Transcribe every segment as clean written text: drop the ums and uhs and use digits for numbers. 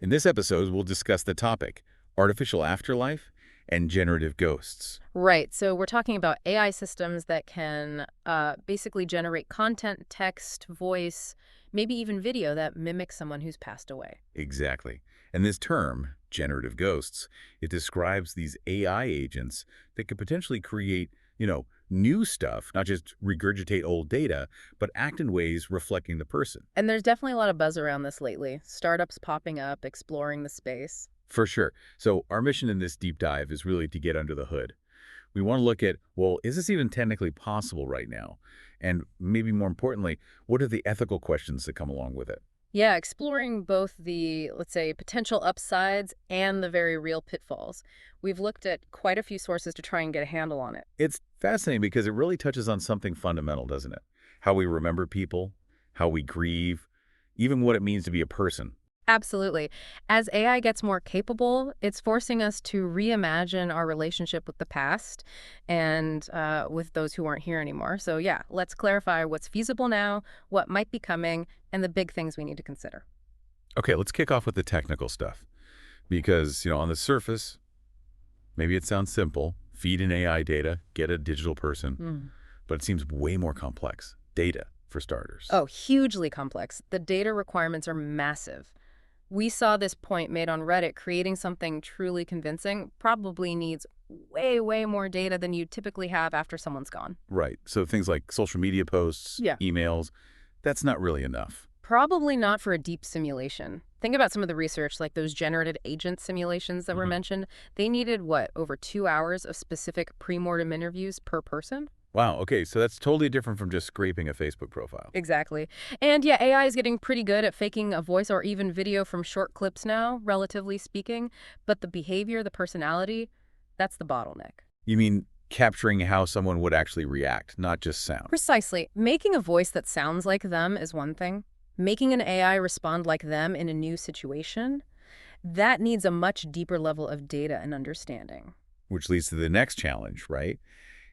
In this episode, we'll discuss the topic, artificial afterlife and generative ghosts. Right. So we're talking about AI systems that can basically generate content, text, voice, maybe even video that mimics someone who's passed away. Exactly. And this term, generative ghosts, it describes these AI agents that could potentially create, new stuff, not just regurgitate old data, but act in ways reflecting the person. And there's definitely a lot of buzz around this lately. Startups popping up, exploring the space. For sure. So our mission in this deep dive is really to get under the hood. We want to look at, well, is this even technically possible right now? And maybe more importantly, what are the ethical questions that come along with it? Yeah, exploring both the, let's say, potential upsides and the very real pitfalls. We've looked at quite a few sources to try and get a handle on it. It's fascinating because it really touches on something fundamental, doesn't it? How we remember people, how we grieve, even what it means to be a person. Absolutely. As AI gets more capable, it's forcing us to reimagine our relationship with the past and with those who aren't here anymore. So yeah, let's clarify what's feasible now, what might be coming, and the big things we need to consider. Okay, let's kick off with the technical stuff. Because, on the surface, maybe it sounds simple. Feed in AI data, get a digital person. But it seems way more complex. Data, for starters. Oh, hugely complex. The data requirements are massive. We saw this point made on Reddit. Creating something truly convincing probably needs way, way more data than you typically have after someone's gone. Right. So things like social media posts, Yeah. emails, that's not really enough. Probably not for a deep simulation. Think about some of the research, like those generative agent simulations that were mentioned. They needed, what, over 2 hours of specific pre-mortem interviews per person? Wow, okay, so that's totally different from just scraping a Facebook profile. Exactly. And yeah, AI is getting pretty good at faking a voice or even video from short clips now, relatively speaking. But the behavior, the personality, that's the bottleneck. You mean capturing how someone would actually react, not just sound? Precisely. Making a voice that sounds like them is one thing. Making an AI respond like them in a new situation, that needs a much deeper level of data and understanding. Which leads to the next challenge, right?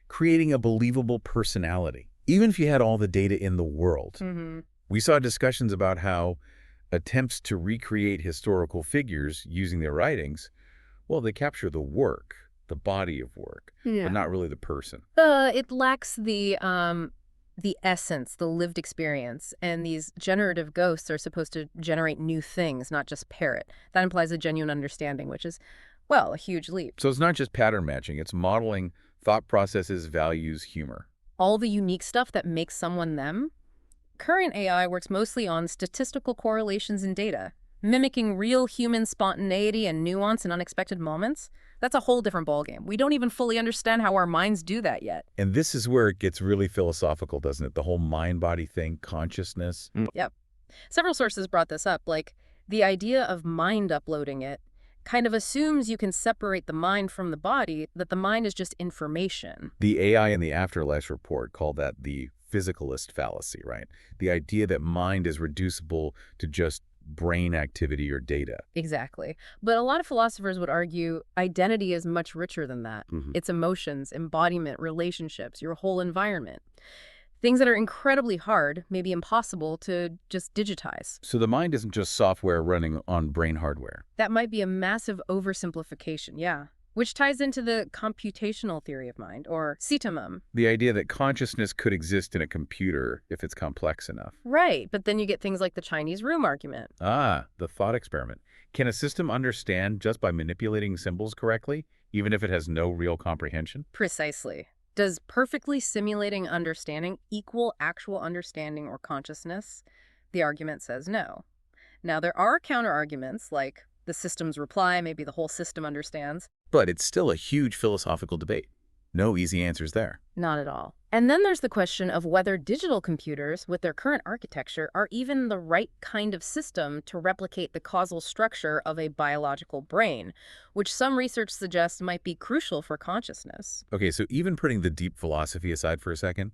Creating a believable personality, even if you had all the data in the world. We saw discussions about how attempts to recreate historical figures using their writings, well, they capture the work, the body of work, but not really the person. It lacks the essence, the lived experience, and these generative ghosts are supposed to generate new things, not just parrot. That implies a genuine understanding, which is, well, a huge leap. So it's not just pattern matching, it's modeling thought processes, values, humor. All the unique stuff that makes someone them. Current AI works mostly on statistical correlations in data, mimicking real human spontaneity and nuance in unexpected moments. That's a whole different ballgame. We don't even fully understand how our minds do that yet. And this is where it gets really philosophical, doesn't it? The whole mind-body thing, consciousness. Yep. Several sources brought this up, like the idea of mind uploading it kind of assumes you can separate the mind from the body, that the mind is just information. The AI in the Afterlife report called that the physicalist fallacy, right? The idea that mind is reducible to just brain activity or data. Exactly. But a lot of philosophers would argue identity is much richer than that. It's emotions, embodiment, relationships, your whole environment. Things that are incredibly hard, maybe impossible, to just digitize. So the mind isn't just software running on brain hardware. That might be a massive oversimplification, yeah. Which ties into the computational theory of mind, or CTMM. The idea that consciousness could exist in a computer if it's complex enough. Right, but then you get things like the Chinese room argument. Ah, the thought experiment. Can a system understand just by manipulating symbols correctly, even if it has no real comprehension? Precisely. Does perfectly simulating understanding equal actual understanding or consciousness? The argument says no. Now, there are counter-arguments, like the system's reply, maybe the whole system understands. But it's still a huge philosophical debate. No easy answers there. Not at all. And then there's the question of whether digital computers, with their current architecture, are even the right kind of system to replicate the causal structure of a biological brain, which some research suggests might be crucial for consciousness. Okay, so even putting the deep philosophy aside for a second,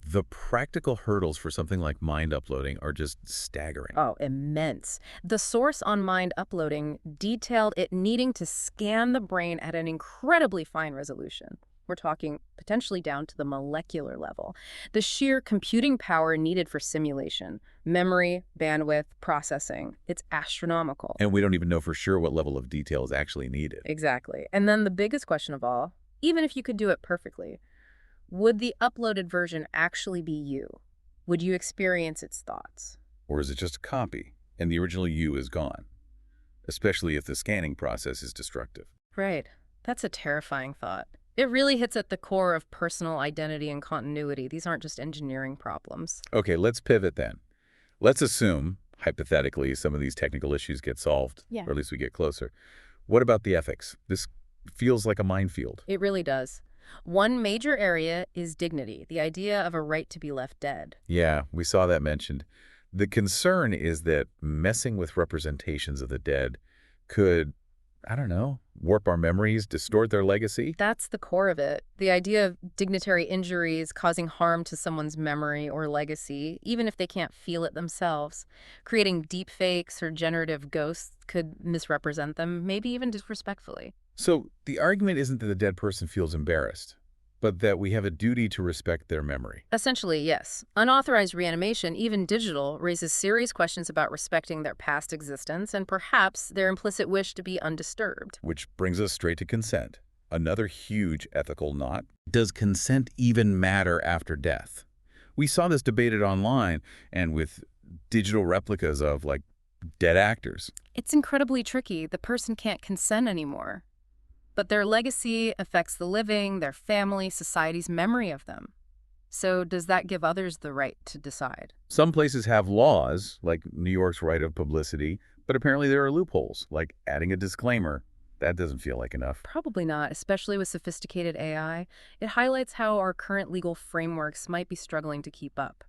the practical hurdles for something like mind uploading are just staggering. Oh, immense. The source on mind uploading detailed it needing to scan the brain at an incredibly fine resolution. We're talking potentially down to the molecular level. The sheer computing power needed for simulation, memory, bandwidth, processing, it's astronomical. And we don't even know for sure what level of detail is actually needed. Exactly. And then the biggest question of all, even if you could do it perfectly, would the uploaded version actually be you? Would you experience its thoughts? Or is it just a copy, and the original you is gone? Especially if the scanning process is destructive. Right. That's a terrifying thought. It really hits at the core of personal identity and continuity. These aren't just engineering problems. Okay, let's pivot then. Let's assume, hypothetically, some of these technical issues get solved, Yeah. or at least we get closer. What about the ethics? This feels like a minefield. It really does. One major area is dignity, the idea of a right to be left dead. Yeah, we saw that mentioned. The concern is that messing with representations of the dead could, I don't know, warp our memories, distort their legacy. That's the core of it. The idea of dignitary injuries causing harm to someone's memory or legacy, even if they can't feel it themselves. Creating deep fakes or generative ghosts could misrepresent them, maybe even disrespectfully. So the argument isn't that the dead person feels embarrassed, but that we have a duty to respect their memory. Essentially, yes. Unauthorized reanimation, even digital, raises serious questions about respecting their past existence and perhaps their implicit wish to be undisturbed. Which brings us straight to consent. Another huge ethical knot. Does consent even matter after death? We saw this debated online and with digital replicas of, like, dead actors. It's incredibly tricky. The person can't consent anymore. But their legacy affects the living, their family, society's memory of them. So does that give others the right to decide? Some places have laws, like New York's right of publicity, but apparently there are loopholes, like adding a disclaimer. That doesn't feel like enough. Probably not, especially with sophisticated AI. It highlights how our current legal frameworks might be struggling to keep up.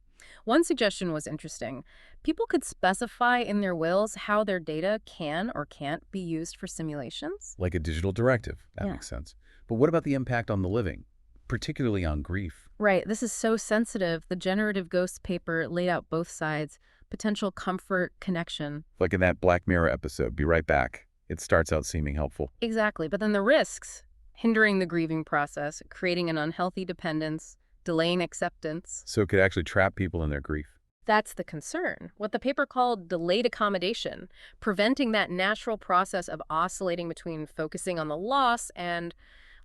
One suggestion was interesting. People could specify in their wills how their data can or can't be used for simulations. Like a digital directive. That Yeah. makes sense. But what about the impact on the living, particularly on grief? Right, this is so sensitive. The Generative Ghosts paper laid out both sides, potential comfort, connection. Like in that Black Mirror episode, Be Right Back. It starts out seeming helpful. Exactly, but then the risks, hindering the grieving process, creating an unhealthy dependence, delaying acceptance. So it could actually trap people in their grief. That's the concern. What the paper called delayed accommodation, preventing that natural process of oscillating between focusing on the loss and,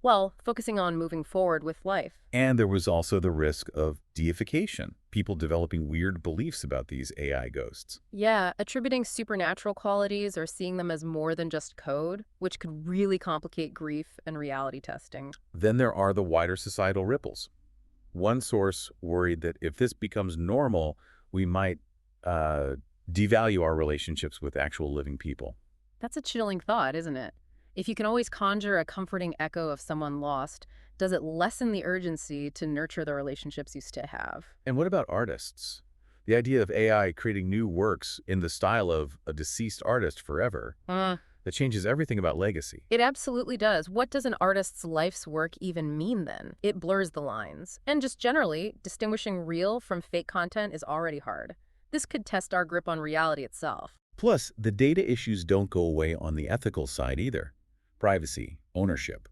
well, focusing on moving forward with life. And there was also the risk of deification, people developing weird beliefs about these AI ghosts. Yeah, attributing supernatural qualities or seeing them as more than just code, which could really complicate grief and reality testing. Then there are the wider societal ripples. One source worried that if this becomes normal, we might devalue our relationships with actual living people. That's a chilling thought, isn't it? If you can always conjure a comforting echo of someone lost, does it lessen the urgency to nurture the relationships you still have? And what about artists? The idea of AI creating new works in the style of a deceased artist forever, that changes everything about legacy. It absolutely does. What does an artist's life's work even mean then? It blurs the lines. And just generally, distinguishing real from fake content is already hard. This could test our grip on reality itself. Plus, the data issues don't go away on the ethical side either. Privacy, ownership.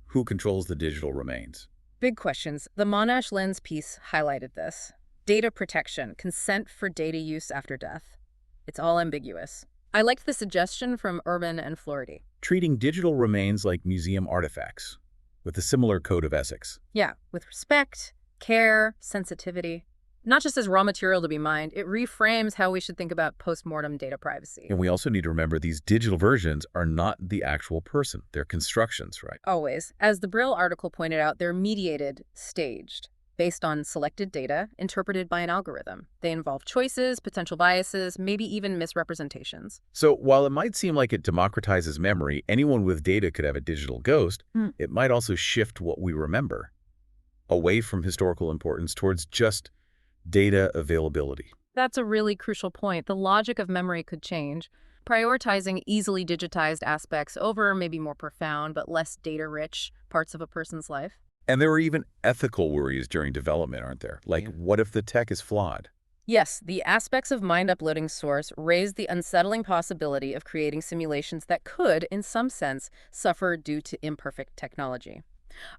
Who controls the digital remains? Big questions. The Monash Lens piece highlighted this. Data protection, consent for data use after death. It's all ambiguous. I liked the suggestion from Urban and Flaherty. Treating digital remains like museum artifacts, with a similar code of ethics. Yeah, with respect, care, sensitivity. Not just as raw material to be mined, it reframes how we should think about post-mortem data privacy. And we also need to remember these digital versions are not the actual person. They're constructions, right? Always. As the Brill article pointed out, they're mediated, staged, based on selected data interpreted by an algorithm. They involve choices, potential biases, maybe even misrepresentations. So while it might seem like it democratizes memory, anyone with data could have a digital ghost, it might also shift what we remember away from historical importance towards just data availability. That's a really crucial point. The logic of memory could change, prioritizing easily digitized aspects over maybe more profound but less data-rich parts of a person's life. And there are even ethical worries during development, aren't there? Like, what if the tech is flawed? Yes, the aspects of mind uploading source raise the unsettling possibility of creating simulations that could, in some sense, suffer due to imperfect technology.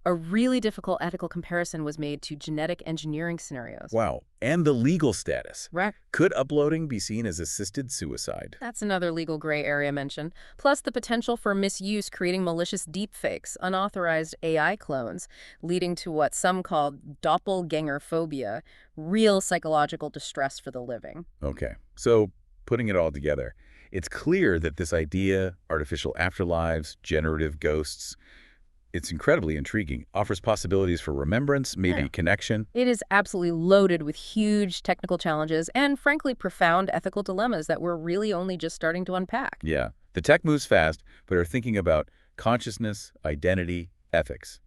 A really difficult ethical comparison was made to genetic engineering scenarios. Wow. And the legal status. Right. Could uploading be seen as assisted suicide? That's another legal gray area mention. Plus the potential for misuse creating malicious deepfakes, unauthorized AI clones, leading to what some call doppelganger phobia, real psychological distress for the living. Okay. So, putting it all together, it's clear that this idea, artificial afterlives, generative ghosts, it's incredibly intriguing, offers possibilities for remembrance, maybe Yeah. connection. It is absolutely loaded with huge technical challenges and, frankly, profound ethical dilemmas that we're really only just starting to unpack. Yeah. The tech moves fast, but are thinking about consciousness, identity, ethics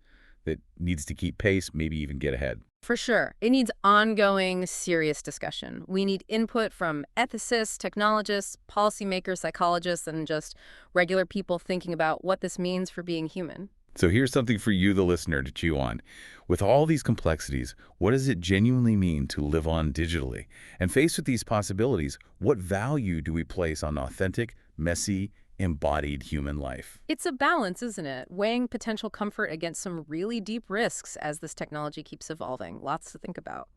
that needs to keep pace, maybe even get ahead. For sure. It needs ongoing, serious discussion. We need input from ethicists, technologists, policymakers, psychologists, and just regular people thinking about what this means for being human. So here's something for you, the listener, to chew on. With all these complexities, what does it genuinely mean to live on digitally? And faced with these possibilities, what value do we place on authentic, messy, embodied human life? It's a balance, isn't it? Weighing potential comfort against some really deep risks as this technology keeps evolving. Lots to think about.